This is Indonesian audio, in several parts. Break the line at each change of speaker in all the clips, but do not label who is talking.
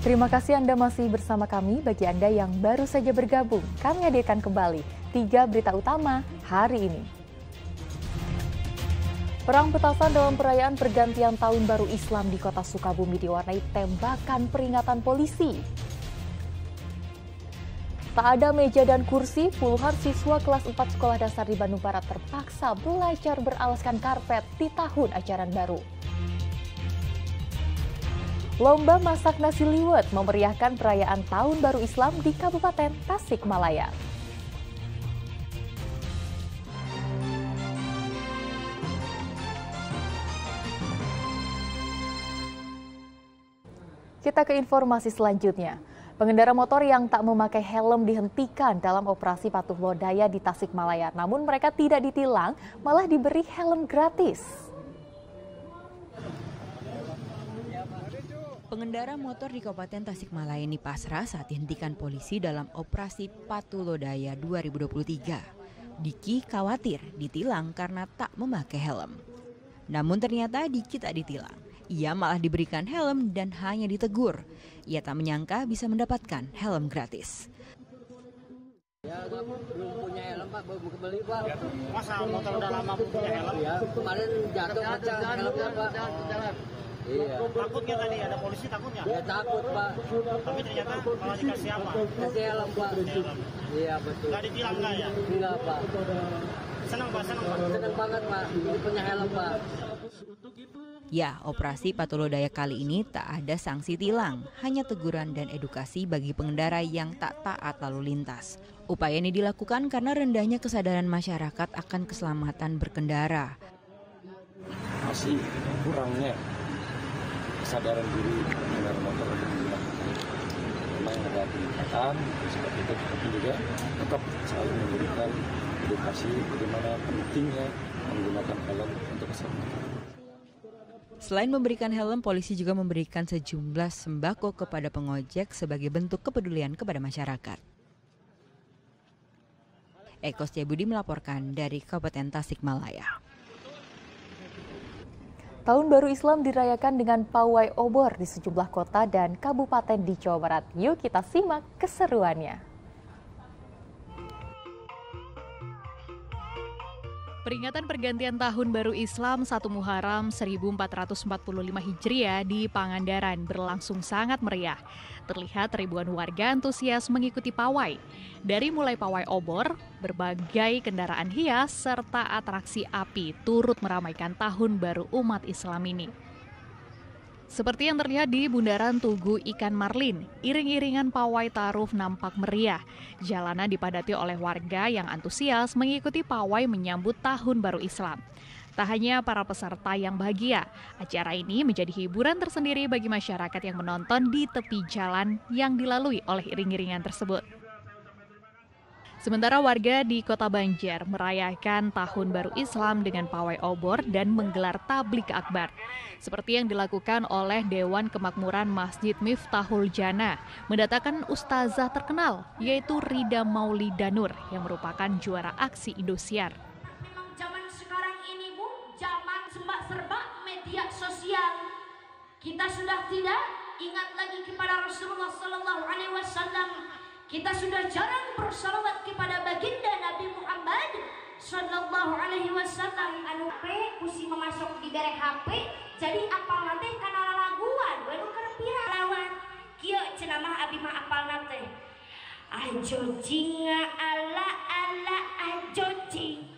Terima kasih Anda masih bersama kami. Bagi Anda yang baru saja bergabung, kami hadirkan kembali 3 berita utama hari ini. Perang petasan dalam perayaan pergantian Tahun Baru Islam di Kota Sukabumi diwarnai tembakan peringatan polisi. Tak ada meja dan kursi, puluhan siswa kelas 4 sekolah dasar di Bandung Barat terpaksa belajar beralaskan karpet di tahun ajaran baru. Lomba masak nasi liwet memeriahkan perayaan Tahun Baru Islam di Kabupaten Tasikmalaya. Kita ke informasi selanjutnya. Pengendara motor yang tak memakai helm dihentikan dalam operasi patuh lodaya di Tasikmalaya. Namun mereka tidak ditilang, malah diberi helm gratis.
Pengendara motor di Kabupaten Tasikmalaya ini pasrah saat dihentikan polisi dalam operasi patuh lodaya 2023. Diki khawatir ditilang karena tak memakai helm. Namun ternyata Diki tak ditilang. Ia malah diberikan helm dan hanya ditegur. Ia tak menyangka bisa mendapatkan helm gratis.
Ya, belum punya helm Pak, baru beli Pak.
Masa motor udah lama punya helm?
Ya, kemarin jatuh pecah helmnya Pak. Iya.
Takutnya tadi ada polisi takutnya?
Ya takut Pak.
Tapi ternyata malah dikasih apa?
Kasih helm Pak.
Helm.
Iya betul.
Nggak ditilang nggak ya?
Enggak Pak.
Senang Pak, senang Pak.
Senang banget Pak, ini punya helm Pak.
Ya, operasi patuh lodaya kali ini tak ada sanksi tilang, hanya teguran dan edukasi bagi pengendara yang tak taat lalu lintas. Upaya ini dilakukan karena rendahnya kesadaran masyarakat akan keselamatan berkendara.
Masih kurangnya kesadaran diri pengendara motor untuk menggunakan. Memang ada peningkatan seperti itu, tapi juga tetap selalu memberikan edukasi bagaimana pentingnya menggunakan helm untuk keselamatan.
Selain memberikan helm, polisi juga memberikan sejumlah sembako kepada pengojek sebagai bentuk kepedulian kepada masyarakat. Eko Setiabudi melaporkan dari Kabupaten Tasikmalaya.
Tahun Baru Islam dirayakan dengan pawai obor di sejumlah kota dan kabupaten di Jawa Barat. Yuk kita simak keseruannya.
Peringatan pergantian Tahun Baru Islam 1 Muharram 1445 Hijriah di Pangandaran berlangsung sangat meriah. Terlihat ribuan warga antusias mengikuti pawai. Dari mulai pawai obor, berbagai kendaraan hias, serta atraksi api turut meramaikan Tahun Baru umat Islam ini. Seperti yang terlihat di Bundaran Tugu Ikan Marlin, iring-iringan pawai taruh nampak meriah. Jalanan dipadati oleh warga yang antusias mengikuti pawai menyambut Tahun Baru Islam. Tak hanya para peserta yang bahagia, acara ini menjadi hiburan tersendiri bagi masyarakat yang menonton di tepi jalan yang dilalui oleh iring-iringan tersebut. Sementara warga di Kota Banjar merayakan Tahun Baru Islam dengan pawai obor dan menggelar tablik akbar. Seperti yang dilakukan oleh Dewan Kemakmuran Masjid Miftahul Jannah, mendatangkan ustazah terkenal yaitu Rida Maulidanur yang merupakan juara aksi Indosiar.
Memang zaman sekarang ini Bu, zaman serba media sosial. Kita sudah tidak ingat lagi kepada Rasulullah SAW. Kita sudah jarang bersalawat kepada baginda Nabi Muhammad sallallahu alaihi wasallam. Anu kusi memasuk di bere HP, jadi apal nanti kana laguan, baru kerepira lawan. Kieu cenah mah abi mah apal nanti. Ajojing ala ajojing.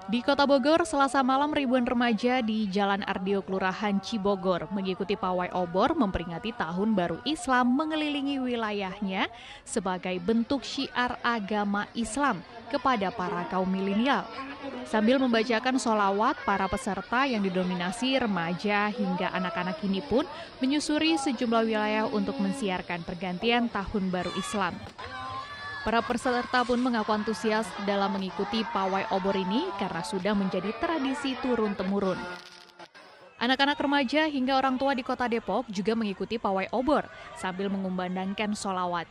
Di Kota Bogor, Selasa malam ribuan remaja di Jalan Ardio Kelurahan Cibogor mengikuti pawai obor memperingati Tahun Baru Islam mengelilingi wilayahnya sebagai bentuk syiar agama Islam kepada para kaum milenial. Sambil membacakan sholawat, para peserta yang didominasi remaja hingga anak-anak ini pun menyusuri sejumlah wilayah untuk mensiarkan pergantian Tahun Baru Islam. Para peserta pun mengaku antusias dalam mengikuti pawai obor ini karena sudah menjadi tradisi turun-temurun. Anak-anak remaja hingga orang tua di Kota Depok juga mengikuti pawai obor sambil mengumandangkan sholawat.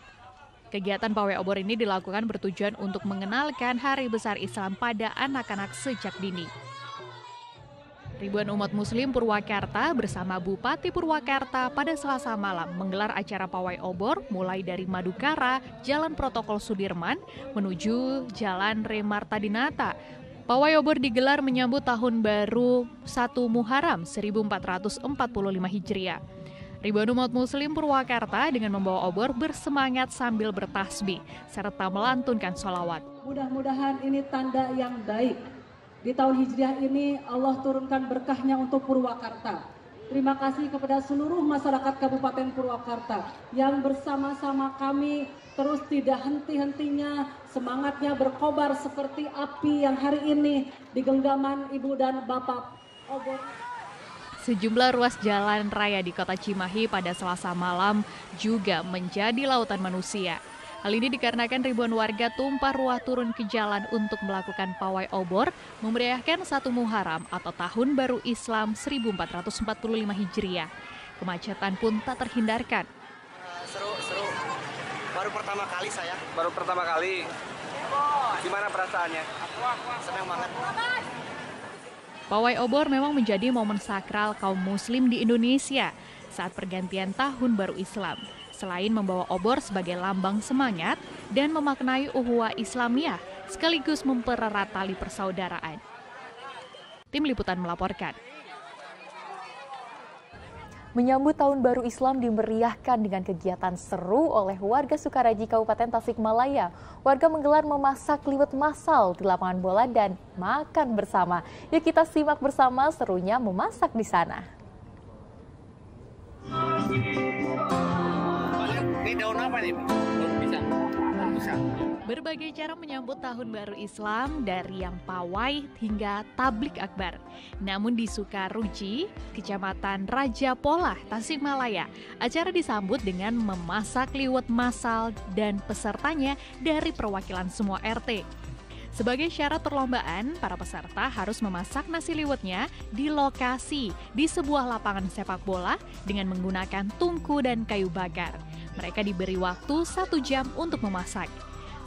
Kegiatan pawai obor ini dilakukan bertujuan untuk mengenalkan Hari Besar Islam pada anak-anak sejak dini. Ribuan umat muslim Purwakarta bersama Bupati Purwakarta pada Selasa malam menggelar acara pawai obor mulai dari Madukara, Jalan Protokol Sudirman, menuju Jalan Remartadinata. Pawai obor digelar menyambut Tahun Baru 1 Muharram 1445 Hijriah. Ribuan umat muslim Purwakarta dengan membawa obor bersemangat sambil bertasbih serta melantunkan sholawat.
Mudah-mudahan ini tanda yang baik. Di tahun Hijriah ini Allah turunkan berkahnya untuk Purwakarta. Terima kasih kepada seluruh masyarakat Kabupaten Purwakarta yang bersama-sama kami terus tidak henti-hentinya semangatnya berkobar seperti api yang hari ini di genggaman Ibu dan Bapak obor.
Sejumlah ruas jalan raya di Kota Cimahi pada Selasa malam juga menjadi lautan manusia. Hal ini dikarenakan ribuan warga tumpah ruah turun ke jalan untuk melakukan pawai obor, memeriahkan 1 Muharram atau Tahun Baru Islam 1445 Hijriah. Kemacetan pun tak terhindarkan.
Seru. Baru pertama kali saya.
Baru pertama kali. Gimana perasaannya?
Senang banget.
Pawai obor memang menjadi momen sakral kaum muslim di Indonesia saat pergantian Tahun Baru Islam. Selain membawa obor sebagai lambang semangat dan memaknai ukhuwah Islamiyah, sekaligus mempererat tali persaudaraan. Tim Liputan melaporkan.
Menyambut Tahun Baru Islam dimeriahkan dengan kegiatan seru oleh warga Sukaraji Kabupaten Tasikmalaya. Warga menggelar memasak liwet massal di lapangan bola dan makan bersama. Yuk kita simak bersama serunya memasak di sana.
Ini daun apa nih, Pak? Daun pisang.
Berbagai cara menyambut Tahun Baru Islam dari yang pawai hingga tablik akbar. Namun di Sukaruji, Kecamatan Raja Polah, Tasikmalaya, acara disambut dengan memasak liwet massal dan pesertanya dari perwakilan semua RT. Sebagai syarat perlombaan, para peserta harus memasak nasi liwetnya di lokasi di sebuah lapangan sepak bola dengan menggunakan tungku dan kayu bakar. Mereka diberi waktu 1 jam untuk memasak.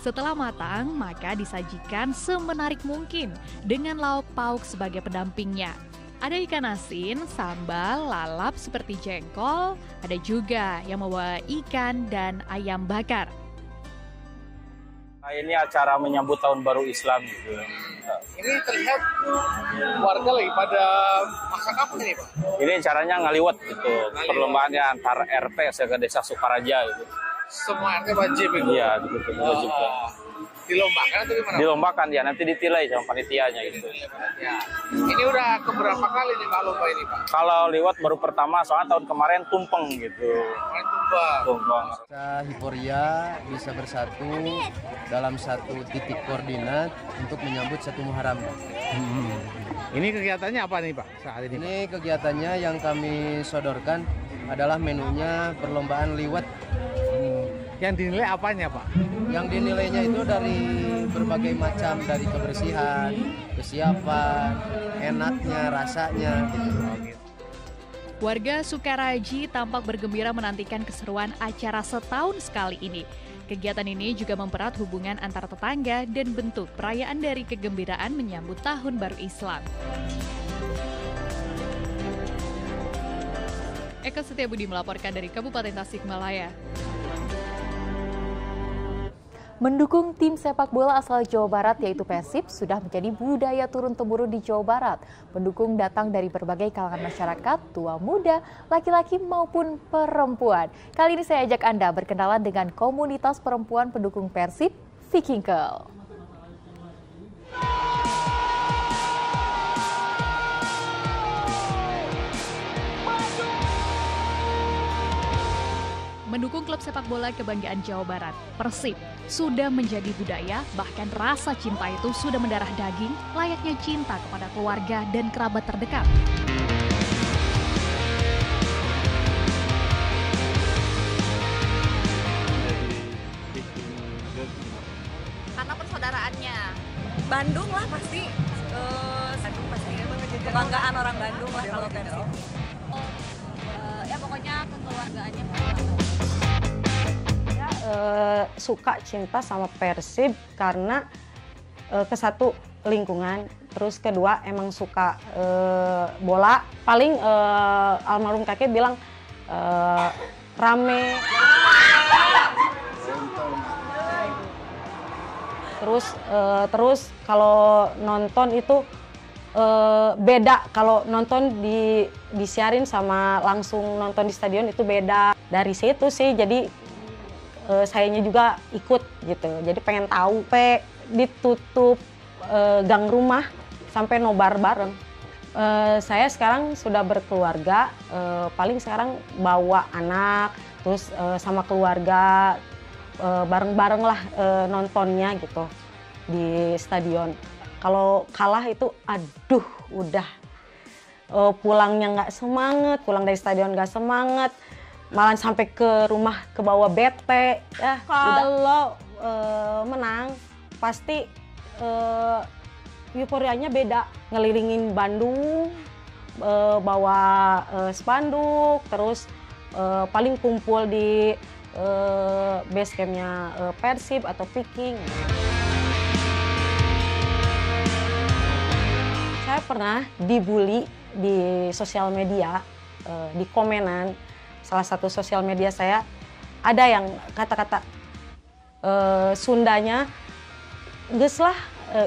Setelah matang, maka disajikan semenarik mungkin dengan lauk pauk sebagai pendampingnya. Ada ikan asin, sambal, lalap seperti jengkol, ada juga yang membawa ikan dan ayam bakar.
Ini acara menyambut Tahun Baru Islam gitu.
Ini terlihat warga lagi pada masak apa nih, Pak?
Ini caranya ngaliwet gitu. Perlombaannya antar RT ke Desa Sukaraja gitu.
Semua RT wajib itu?
Iya, gitu. Wajib.
Dilombakan atau gimana?
Dilombakan ya, nanti ditilai sama panitianya gitu.
Ya. Ini udah keberapa kali nih Pak lomba ini, Pak?
Kalau liwet baru pertama, soalnya tahun kemarin tumpeng gitu.
Kemarin tumpeng.
Kita hiporia bisa bersatu dalam satu titik koordinat untuk menyambut 1 Muharram.
Ini kegiatannya apa nih, Pak? Saat ini,
Ini kegiatannya yang kami sodorkan adalah menunya perlombaan liwet.
Yang dinilai apanya, Pak?
Yang dinilainya itu dari berbagai macam, dari kebersihan, kesiapan, enaknya, rasanya gitu.
Warga Sukaraji tampak bergembira menantikan keseruan acara setahun sekali ini. Kegiatan ini juga mempererat hubungan antar tetangga dan bentuk perayaan dari kegembiraan menyambut Tahun Baru Islam. Eka Setiabudi melaporkan dari Kabupaten Tasikmalaya.
Mendukung tim sepak bola asal Jawa Barat yaitu Persib sudah menjadi budaya turun-temurun di Jawa Barat. Pendukung datang dari berbagai kalangan masyarakat, tua muda, laki-laki maupun perempuan. Kali ini saya ajak Anda berkenalan dengan komunitas perempuan pendukung Persib, Viking Girl.
Mendukung klub sepak bola kebanggaan Jawa Barat, Persib, sudah menjadi budaya, bahkan rasa cinta itu sudah mendarah daging, layaknya cinta kepada keluarga dan kerabat terdekat.
Karena persaudaraannya, Bandung lah pasti, kebanggaan orang Bandung lah kalau Persib. Ya pokoknya kekeluargaannya.
Suka cinta sama Persib karena ke satu lingkungan, Terus kedua emang suka bola. Paling almarhum kakek bilang rame. Terus kalau nonton itu beda. Kalau nonton disiarin sama langsung nonton di stadion itu beda. Dari situ sih jadi sayanya juga ikut gitu. Jadi pengen tahu. Ditutup gang rumah sampai nobar bareng. Saya sekarang sudah berkeluarga. Paling sekarang bawa anak, terus sama keluarga bareng-bareng lah nontonnya gitu di stadion. Kalau kalah itu aduh udah pulangnya nggak semangat, pulang dari stadion nggak semangat, malah sampai ke rumah ke bawah bete. Kalau menang pasti euforianya beda, ngelilingin Bandung, bawa spanduk, terus paling kumpul di base campnya Persib atau Viking. Saya pernah dibully di sosial media, di komenan salah satu sosial media saya, ada yang kata-kata Sundanya, geus lah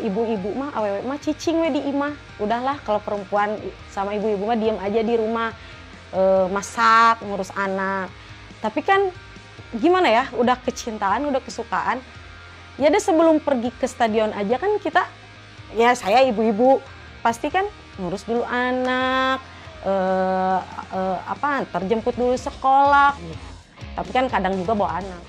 ibu-ibu mah awewe mah cicing we di imah. Udahlah kalau perempuan sama ibu-ibu mah diem aja di rumah, masak, ngurus anak. Tapi kan gimana ya, udah kecintaan, udah kesukaan. Ya deh sebelum pergi ke stadion aja kan kita, ya saya ibu-ibu pasti kan ngurus dulu anak, terjemput dulu sekolah. Tapi kan kadang juga bawa anak.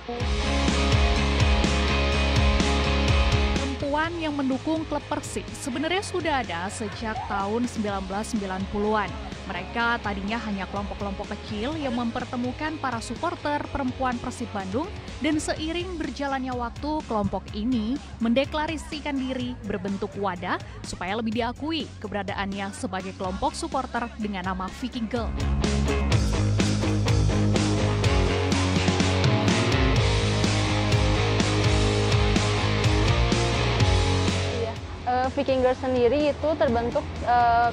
Perempuan yang mendukung klub Persib sebenarnya sudah ada sejak tahun 1990-an. Mereka tadinya hanya kelompok-kelompok kecil yang mempertemukan para supporter perempuan Persib Bandung, dan seiring berjalannya waktu kelompok ini mendeklarasikan diri berbentuk wadah supaya lebih diakui keberadaannya sebagai kelompok supporter dengan nama Viking Girl.
Viking Girls sendiri itu terbentuk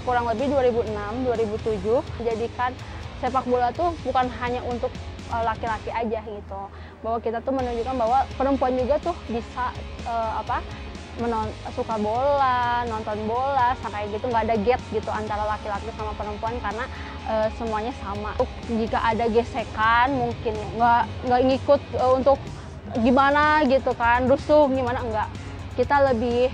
kurang lebih 2006-2007. Menjadikan sepak bola tuh bukan hanya untuk laki-laki aja gitu. Bahwa kita tuh menunjukkan bahwa perempuan juga tuh bisa suka bola, nonton bola, kayak gitu. Nggak ada gap gitu antara laki-laki sama perempuan karena semuanya sama. Jika ada gesekan mungkin nggak ngikut untuk gimana gitu kan, rusuh gimana, enggak. Kita lebih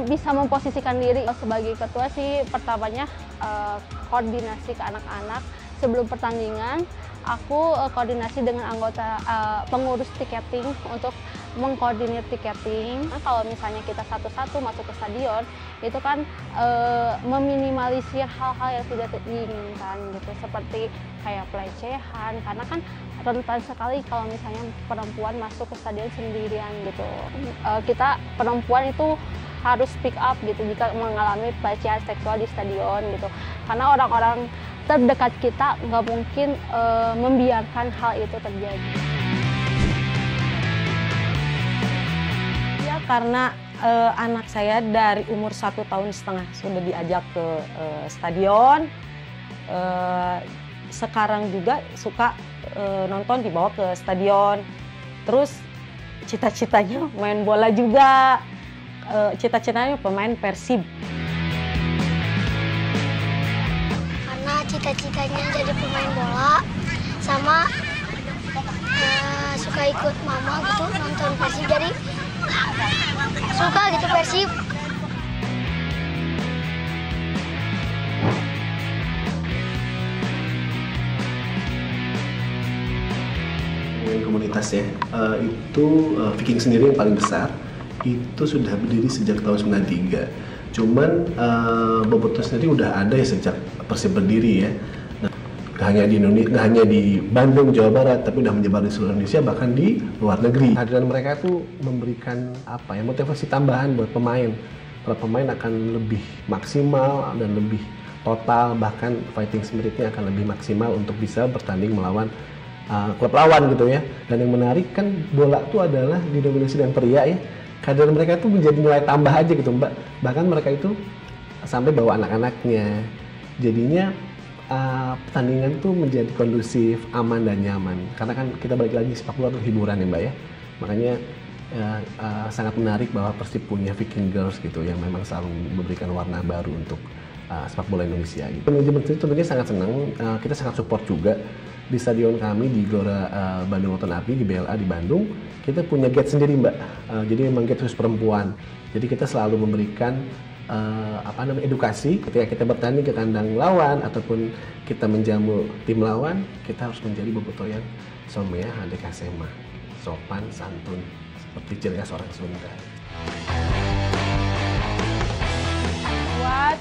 bisa memposisikan diri. Sebagai ketua sih pertamanya koordinasi ke anak-anak sebelum pertandingan. Aku koordinasi dengan anggota pengurus tiketing untuk mengkoordinir tiketing. Nah, kalau misalnya kita satu-satu masuk ke stadion, itu kan meminimalisir hal-hal yang tidak diinginkan gitu, seperti kayak pelecehan, karena kan rentan sekali kalau misalnya perempuan masuk ke stadion sendirian gitu. Kita perempuan itu harus speak up gitu jika mengalami pelecehan seksual di stadion gitu, karena orang-orang terdekat kita nggak mungkin membiarkan hal itu terjadi. Ya karena anak saya dari umur 1,5 tahun sudah diajak ke stadion. Sekarang juga suka nonton, dibawa ke stadion. Terus cita-citanya main bola juga, cita-citanya pemain Persib.
Karena cita-citanya jadi pemain bola, sama suka ikut mama gitu nonton Persib, jadi suka gitu Persib.
Komunitas ya, itu Viking sendiri yang paling besar, itu sudah berdiri sejak tahun 93. Cuman Bobotoh sendiri udah ada ya sejak Persib berdiri ya. Nah, gak hanya di Bandung, Jawa Barat, tapi udah menyebar di seluruh Indonesia, bahkan di luar negeri. Kehadiran mereka tuh memberikan motivasi tambahan buat pemain. Kalau pemain akan lebih maksimal dan lebih total, bahkan fighting spiritnya akan lebih maksimal untuk bisa bertanding melawan klub lawan gitu ya. Dan yang menarik kan bola itu adalah didominasi dengan pria ya. kehadiran mereka itu menjadi nilai tambah aja gitu Mbak. Bahkan mereka itu sampai bawa anak-anaknya. Jadinya pertandingan tuh menjadi kondusif, aman dan nyaman. Karena kan kita balik lagi sepak bola itu hiburan ya Mbak ya. Makanya sangat menarik bahwa Persib punya Viking Girls gitu yang memang selalu memberikan warna baru untuk sepak bola Indonesia. Gitu. Manajemen sendiri tentunya sangat senang, kita sangat support juga di stadion kami di Gelora Bandung Lautan Api di BLA di Bandung. Kita punya gate sendiri Mbak, jadi memang gate khusus perempuan. Jadi kita selalu memberikan edukasi ketika kita bertanding ke kandang lawan ataupun kita menjamu tim lawan, kita harus menjadi bobotoh yang somea hadekasema, sopan santun seperti ciri khas orang Sunda.
Buat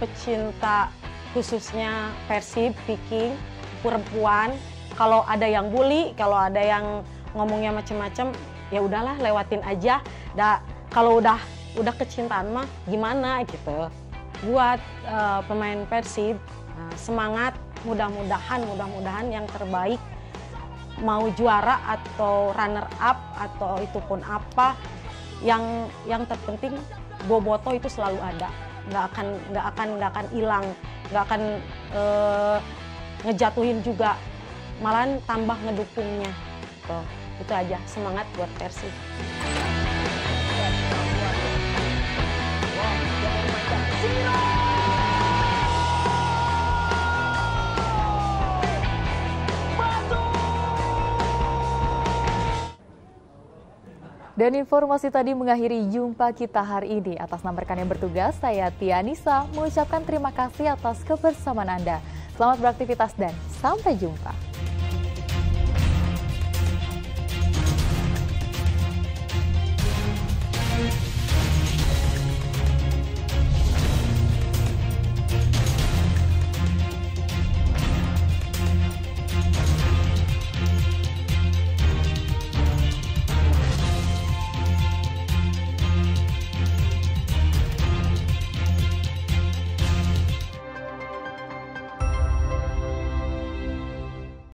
pecinta khususnya Persib, Viking, perempuan, kalau ada yang bully, kalau ada yang ngomongnya macem-macem, ya udahlah lewatin aja. Kalau udah kecintaan mah gimana gitu. Buat pemain Persib, semangat, mudah-mudahan yang terbaik, mau juara atau runner up atau itu pun apa, yang terpenting bobotoh itu selalu ada, nggak akan hilang, nggak akan ngejatuhin juga, malahan tambah ngedukungnya. Tuh, itu aja, semangat buat Persib.
Dan informasi tadi mengakhiri jumpa kita hari ini. Atas nama rekan yang bertugas, saya Tia Nisa mengucapkan terima kasih atas kebersamaan Anda. Selamat beraktivitas dan sampai jumpa.